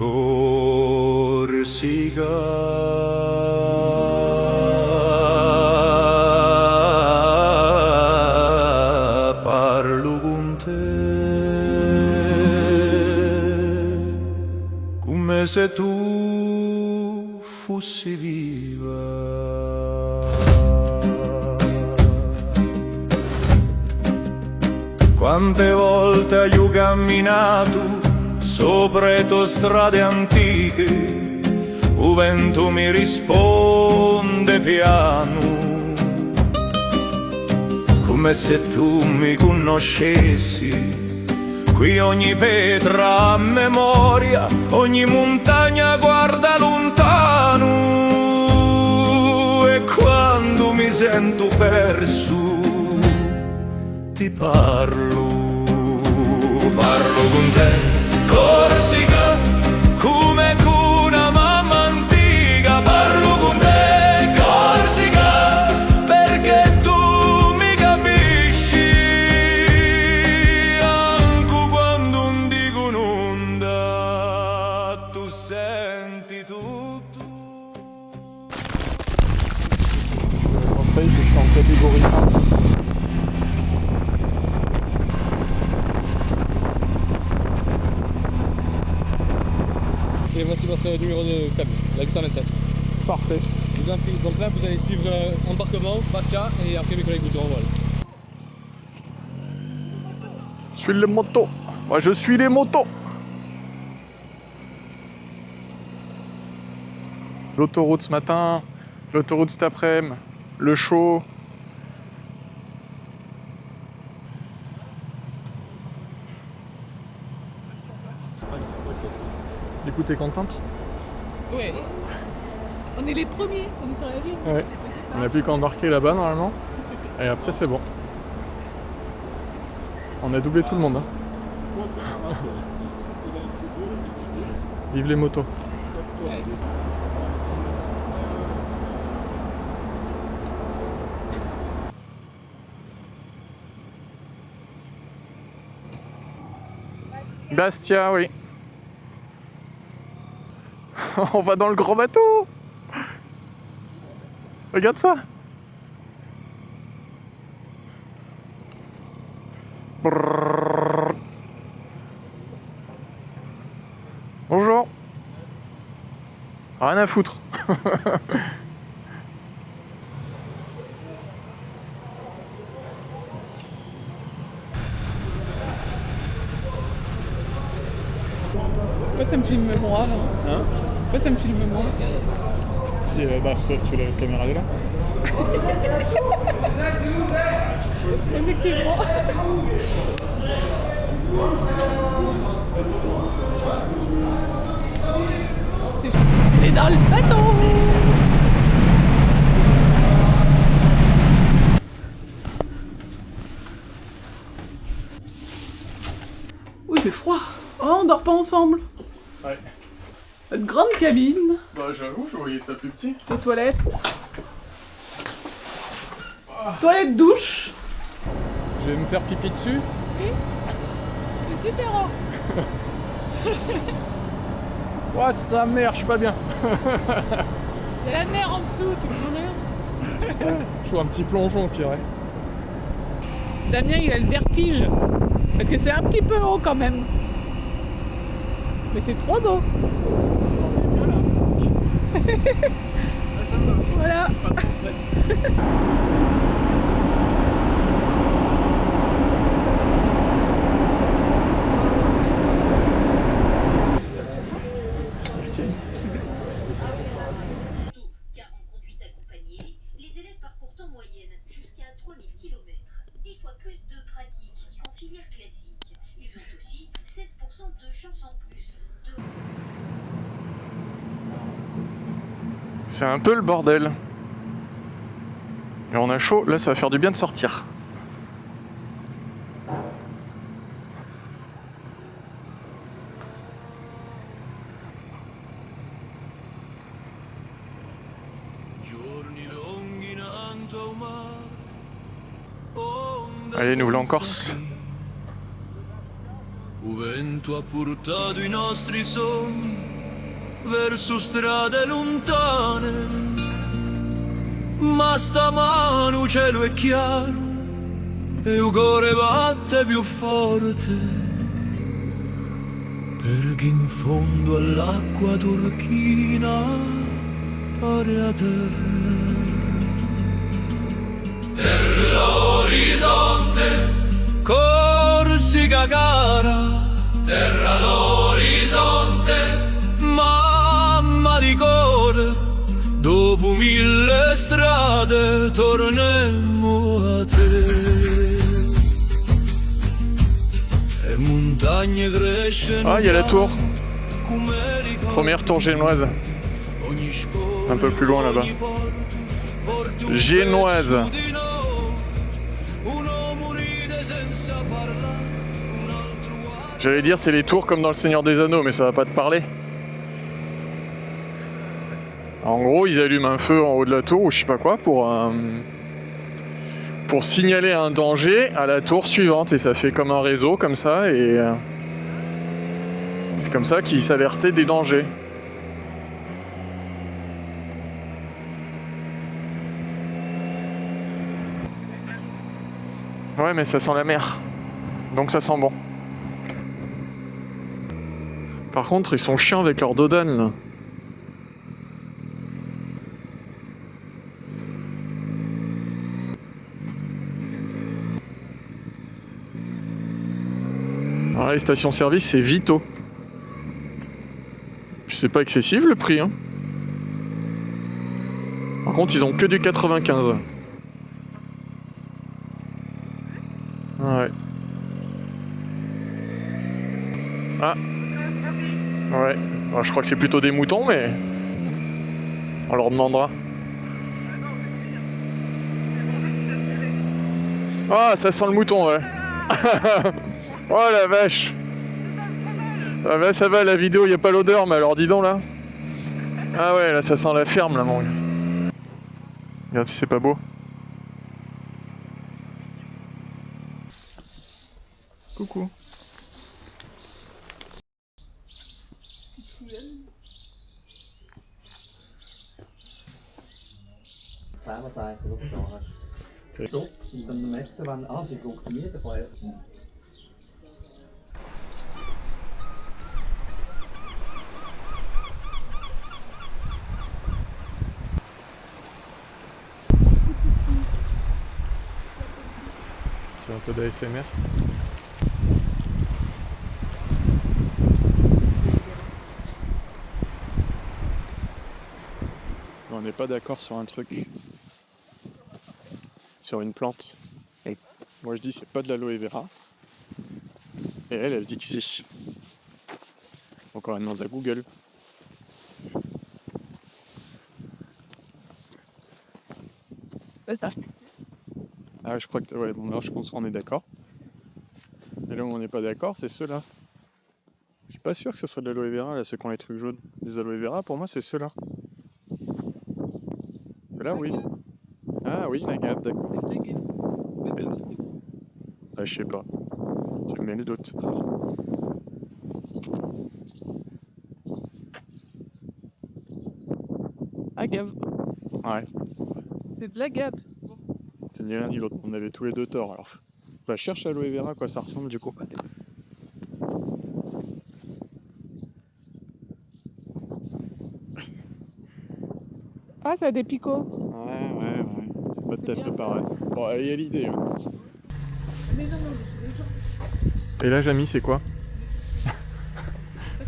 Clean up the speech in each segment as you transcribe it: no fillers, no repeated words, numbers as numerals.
Corsica, parlo con te come se tu fossi viva. Quante volte hai camminato sopra le strade antiche, il vento mi risponde piano, come se tu mi conoscessi. Qui ogni pietra a memoria, ogni montagna guarda lontano, e quando mi sento perso ti parlo con te. Corsica, come con una mamma antica, parlo con te, Corsica, perché tu mi capisci, anche quando non dico un'onda, tu senti tutto. Conseil, je suis en catégorie 1. Et voici votre numéro de cabine, la 827. Parfait. Donc là, vous allez suivre embarquement, Bastia, et après mes collègues vous diront vol. Suis les motos. Moi, je suis les motos. L'autoroute ce matin, l'autoroute cet après-midi, le chaud. Du coup, t'es contente? Ouais. On est les premiers, on est sur la ligne. Ouais. On n'a plus qu'à embarquer là-bas normalement. Et après, c'est bon. On a doublé tout le monde. Hein. Vive les motos. Ouais. Bastia, oui. On va dans le grand bateau. Regarde ça. Brrr. Bonjour. Rien à foutre. Pourquoi ça me filme moi là? Hein? Pourquoi ça me filme moi? Si, bah, toi, tu la caméra est là. Effectivement. On est dans le bateau. Oui, c'est froid. Oh, on dort pas ensemble. Ouais. Notre grande cabine. Bah, j'avoue, je voyais ça plus petit. Les toilettes. Toilette douche. Je vais me faire pipi dessus. Oui. Etc. Ouah, sa mère, je suis pas bien. Il y a la mer en dessous, tu comprends rien? Je vois un petit plongeon, pire. Ouais. Damien, il a le vertige. Parce que c'est un petit peu haut quand même. Mais c'est trop beau. Voilà. Car en conduite accompagnée, les élèves parcourent en moyenne jusqu'à 3000 km, 10 fois plus de pratiques qu'en filière classique. Ils ont aussi 16% de chance en plus de... C'est un peu le bordel. Et on a chaud, là ça va faire du bien de sortir. Allez, nous voilà en Corse. vento ha portato i nostri sogni verso strade lontane, ma stamano cielo è chiaro e il cuore batte più forte, perché in fondo all'acqua turchina pare a terra l'orizzonte, Corsica cara, terra l'orizzonte, mamma di cuore, dopo 1000 strade tornemmo a te. E montagne crescono. Ah, il y a la tour. Première tour génoise. Un peu plus loin là-bas. Génoise. J'allais dire c'est les tours comme dans le Seigneur des Anneaux, mais ça va pas te parler. En gros, ils allument un feu en haut de la tour ou je sais pas quoi pour signaler un danger à la tour suivante, et ça fait comme un réseau comme ça, et c'est comme ça qu'ils s'alertaient des dangers. Ouais, mais ça sent la mer, donc ça sent bon. Par contre, ils sont chiants avec leur dodane là. Alors là, les stations-service, c'est Vito. C'est pas excessif le prix, hein. Par contre, ils ont que du 95. Ouais. Ah. Ouais. Alors, je crois que c'est plutôt des moutons, mais on leur demandera. Ah, ça sent le mouton, ouais. Oh la vache. Ah bah ça va, la vidéo, y a pas l'odeur, mais alors dis donc là. Ah ouais, là ça sent la ferme là, mon gars. Regarde si c'est pas beau. Coucou. Zweimal sagen, ob du da hast. Stopp, und dann merkst du, wenn sie funktioniert, dann feuert es. Tu veux un peu d'ASMR? On n'est pas d'accord sur un truc. Sur une plante. Et moi je dis c'est pas de l'aloe vera. Et elle dit que si. Donc on la demande à Google. C'est ça. Ah je crois que... Ouais, bon, alors je pense qu'on est d'accord. Et là où on n'est pas d'accord, c'est ceux-là. Je suis pas sûr que ce soit de l'aloe vera, là, ceux qui ont les trucs jaunes. Les aloe vera, pour moi, c'est ceux-là. Ceux-là, oui. Ah oui, la gabe, d'accord. Ah, je sais pas. Je mets le doute. Agave. Ouais. C'est de l'agave. C'est ni l'un ni l'autre. On avait tous les deux tort, alors. Bah, cherche aloe vera, quoi ça ressemble, du coup. Ah, ça a des picots. Ouais. C'est pas tout à fait pareil. Bon, il y a l'idée. Hein. Mais non. Et là, Jamy, c'est quoi? Ça,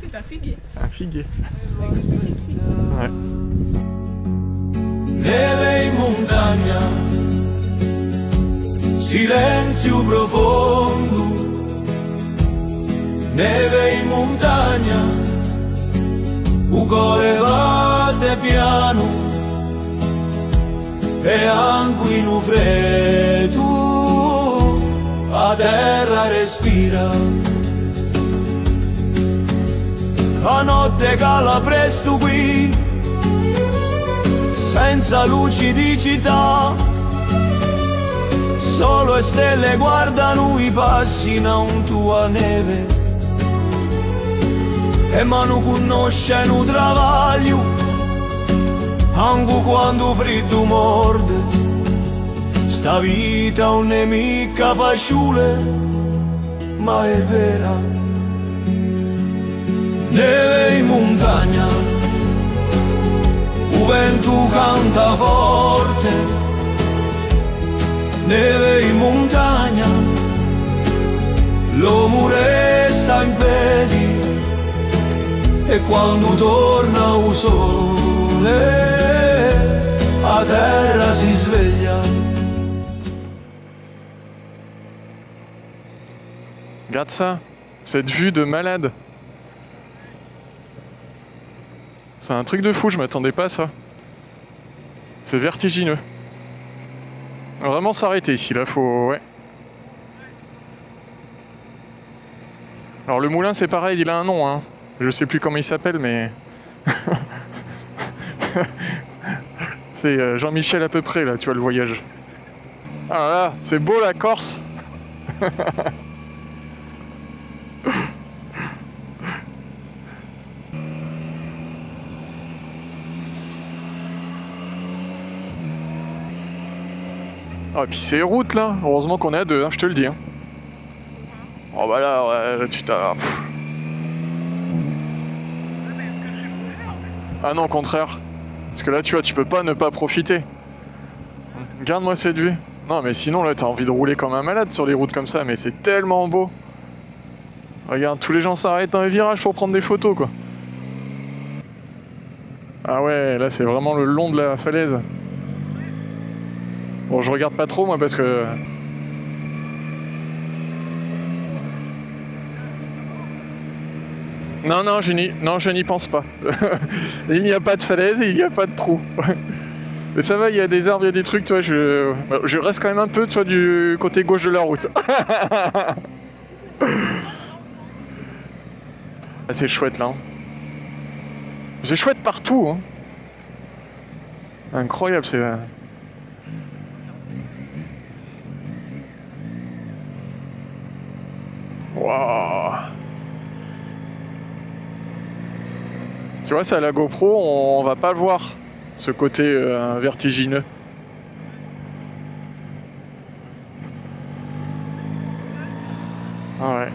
c'est un figuier. Un figuier. Ouais. Neve in montagna, silenzio profondo. Neve in montagna, il cuore batte piano e anche in un freddo la terra respira. La notte cala presto qui, senza luci di città, solo stelle guardano i passi in un tua neve ma non conosce un travaglio, anche quando freddo morde. Sta vita è un nemica facile, ma è vera. Neve in montagna, il vento canta forte. Neve in montagna, l'uomo resta in piedi, e quando torna il sole la terra si sveglia. Regarde ça, cette vue de malade. C'est un truc de fou, je m'attendais pas à ça. C'est vertigineux. Vraiment s'arrêter ici, là, faut... Ouais. Alors le moulin, c'est pareil, il a un nom, hein. Je sais plus comment il s'appelle, mais... c'est Jean-Michel à peu près, là, tu vois, le voyage. Ah là, c'est beau la Corse. Ah, et puis c'est route là, heureusement qu'on est à deux, hein, je te le dis. Hein. Oh bah là, ouais, tu t'as... Ah non, au contraire. Parce que là, tu vois, tu peux pas ne pas profiter. Regarde-moi cette vue. Non, mais sinon, là, t'as envie de rouler comme un malade sur les routes comme ça, mais c'est tellement beau. Regarde, tous les gens s'arrêtent dans les virages pour prendre des photos, quoi. Ah ouais, là, c'est vraiment le long de la falaise. Bon, je regarde pas trop, moi, parce que... Non, je n'y pense pas. Il n'y a pas de falaise et il n'y a pas de trou. Mais ça va, il y a des arbres, il y a des trucs, toi, je reste quand même un peu, toi, du côté gauche de la route. C'est chouette, là. C'est chouette partout, hein. Incroyable, c'est... Waouh. Tu vois, ça, la GoPro, on va pas le voir, ce côté vertigineux. Ah ouais.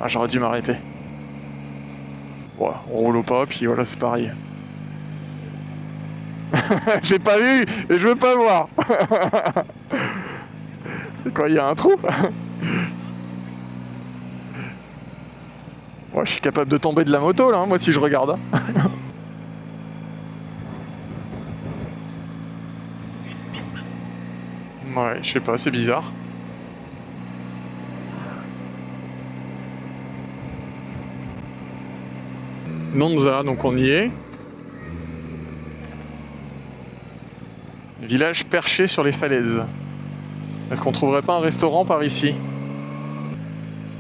Ah, j'aurais dû m'arrêter. Ouais, on roule au pas, puis voilà, c'est pareil. J'ai pas vu et je veux pas voir. C'est quoi, il y a un trou? Ouais, je suis capable de tomber de la moto là, hein, moi si je regarde. Hein. Ouais, je sais pas, c'est bizarre. Nonza, donc on y est. Village perché sur les falaises. Est-ce qu'on trouverait pas un restaurant par ici?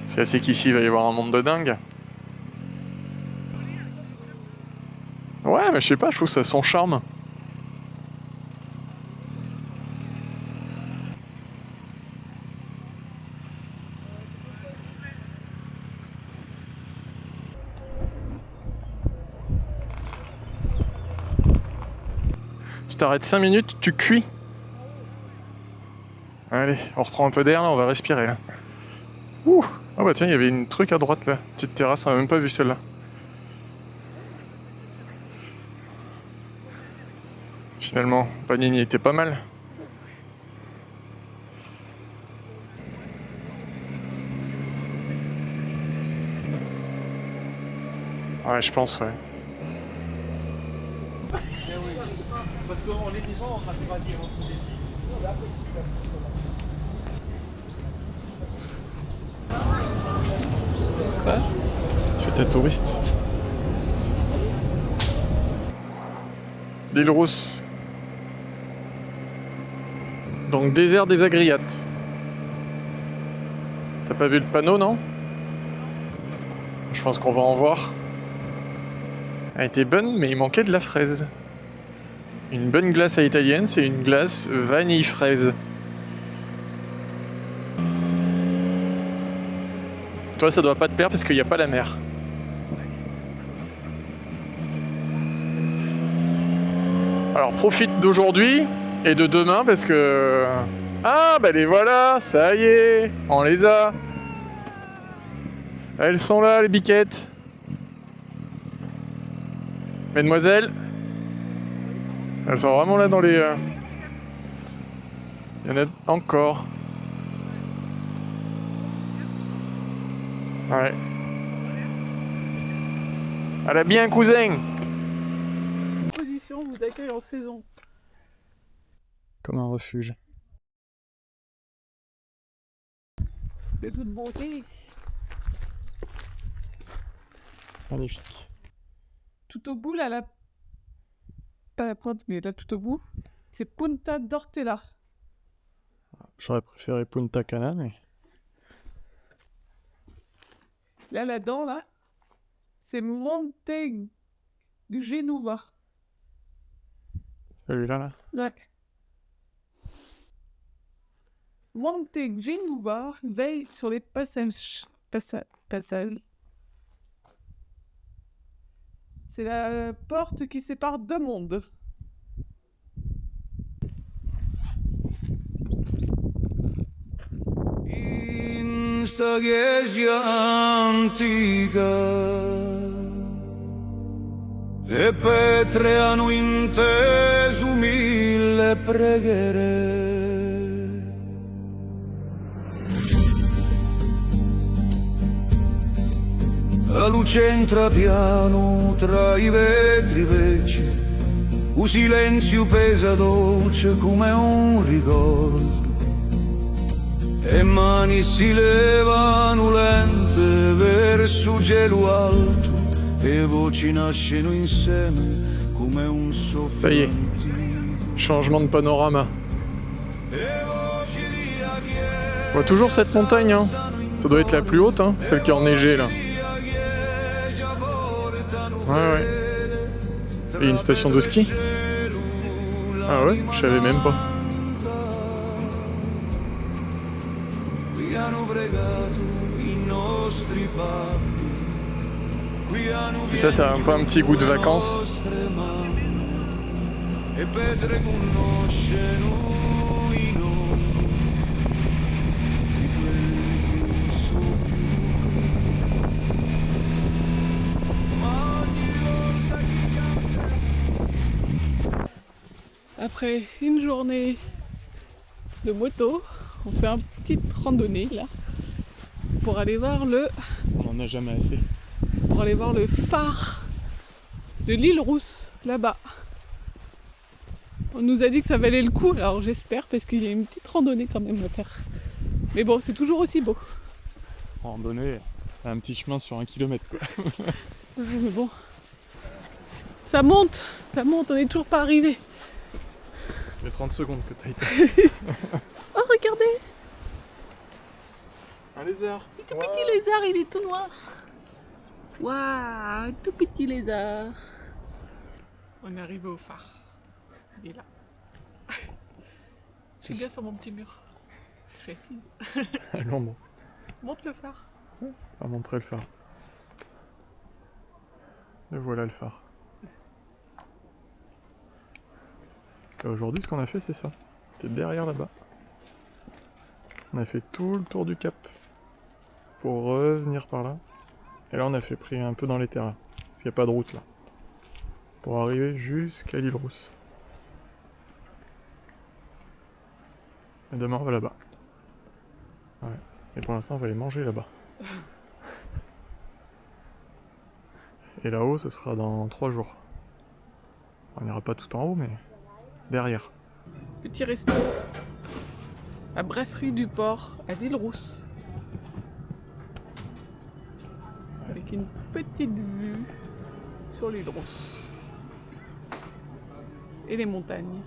C'est assez qu'ici il va y avoir un monde de dingue. Ouais, mais je sais pas, je trouve ça a son charme. Tu t'arrêtes 5 minutes, tu cuis. Allez, on reprend un peu d'air là, on va respirer là. Ouh. Ah bah tiens, il y avait une truc à droite là, petite terrasse, on n'a même pas vu celle-là. Finalement, Panini était pas mal. Ouais, je pense, ouais. Parce qu'on est déjà en train de pas dire. Quoi? Tu fais ta touriste. L'île Rousse. Donc désert des Agriates. T'as pas vu le panneau, non? Je pense qu'on va en voir. Elle était bonne, mais il manquait de la fraise. Une bonne glace à l'italienne, c'est une glace vanille fraise. Toi, ça doit pas te plaire parce qu'il n'y a pas la mer. Alors profite d'aujourd'hui et de demain parce que... Ah bah les voilà, ça y est, on les a. Elles sont là les biquettes. Mesdemoiselles, elles sont vraiment là dans les... Il y en a encore. Ouais. Elle a bien cousin. Position vous accueille en saison. Comme un refuge. De toute beauté. Magnifique. Tout au bout là, pas la pointe, mais là tout au bout, c'est Punta d'Ortella. J'aurais préféré Punta Cana, mais... Là, là-dedans, là, c'est Monte Genuva. Celui-là, là. Ouais. Monte Genuva veille sur les passages. C'est la porte qui sépare deux mondes. In sta chiesa antica e Petre hanno inteso 1000 preghiere. La luce entra piano tra i vetri vecchi, un silenzio pesa dolce come un ricordo. E mani si levano lente verso il cielo alto e voci nascono insieme come un soffio. Ça y est. Changement de panorama. On voit toujours cette montagne, hein. Ça doit être la plus haute, hein, celle qui est enneigée là. Ouais. Et une station de ski. Ah ouais, je savais même pas. Et ça a un peu un petit goût de vacances. Après une journée de moto, on fait une petite randonnée là pour aller voir On en a jamais assez. le phare de l'île Rousse là-bas. On nous a dit que ça valait le coup, alors j'espère parce qu'il y a une petite randonnée quand même à faire. Mais bon, c'est toujours aussi beau. Randonnée, un petit chemin sur 1 kilomètre quoi. Ouais, mais bon, ça monte, on n'est toujours pas arrivé. Ça fait 30 secondes que t'as été. Oh regardez, Un lézard. tout petit lézard, il est tout noir. Waouh, tout petit lézard. On est arrivé au phare. Il est là. Je suis bien sur mon petit mur. Je suis assise. À l'ombre. Monte le phare. On va montrer le phare. Et voilà le phare. Et aujourd'hui, ce qu'on a fait, c'est ça. C'était derrière là-bas. On a fait tout le tour du cap pour revenir par là. Et là, on a fait pris un peu dans les terrains. Parce qu'il n'y a pas de route là. Pour arriver jusqu'à l'île Rousse. Et demain, on va là-bas. Ouais. Et pour l'instant, on va aller manger là-bas. Et là-haut, ce sera dans 3 jours. On n'ira pas tout en haut, mais derrière. Petit resto. La brasserie du port à l'île Rousse. Avec une petite vue sur l'île Rousse. Et les montagnes.